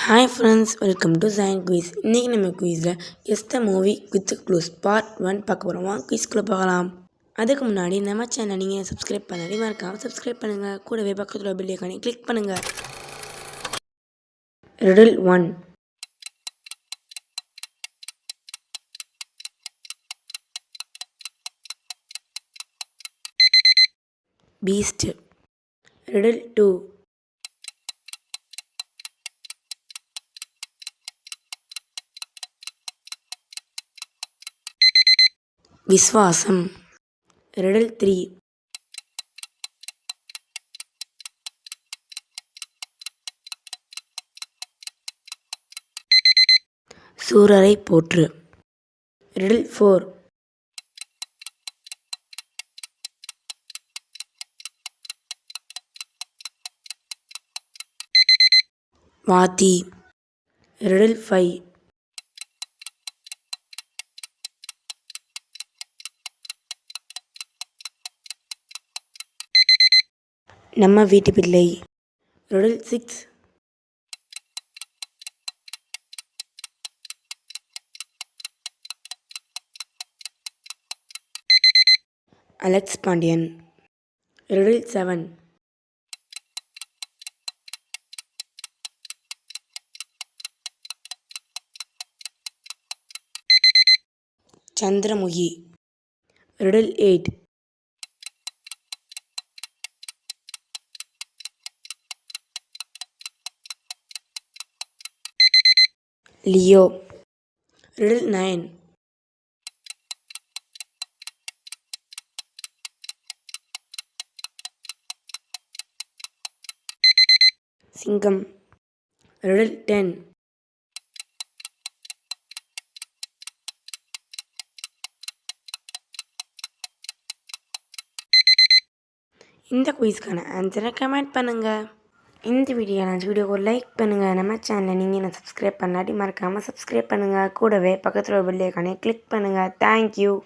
Hi friends, welcome to sign quiz. இன்றைக்கி நம்ம குயிஸில் guess the movie with clues part 1 பார்க்க போகிறோம். வாங்க குயிஸ்குள்ளே பார்க்கலாம். அதுக்கு முன்னாடி நம்ம சேனல் நீங்கள் சப்ஸ்கிரைப் பண்ணாலே மறக்காமல் சப்ஸ்கிரைப் பண்ணுங்கள். கூடவே பக்கத்தில் பெல் ஐகானை கிளிக் பண்ணுங்கள். Riddle 1. Beast. Riddle 2. Viswasam. Riddle 3. Soorarai Pottru. Riddle 4. Vaathi. Riddle 5. Namma Veettu Pillai. Riddle 6. Alex Pandian. Riddle 7. Chandramukhi. Riddle 8. Leo. Riddle 9. Singam. Riddle 10. இந்த குயிஸ்க்கான ஆன்சரை கமெண்ட் பண்ணுங்கள். இந்த வீடியோவை லைக் பண்ணுங்கள். நம்ம சேனலை நீங்கள் என்ன சப்ஸ்கிரைப் பண்ணாட்டி மறக்காமல் சப்ஸ்கிரைப் பண்ணுங்கள். கூடவே பக்கத்தில் பெல் ஐகானை கிளிக் பண்ணுங்கள். தேங்க்யூ.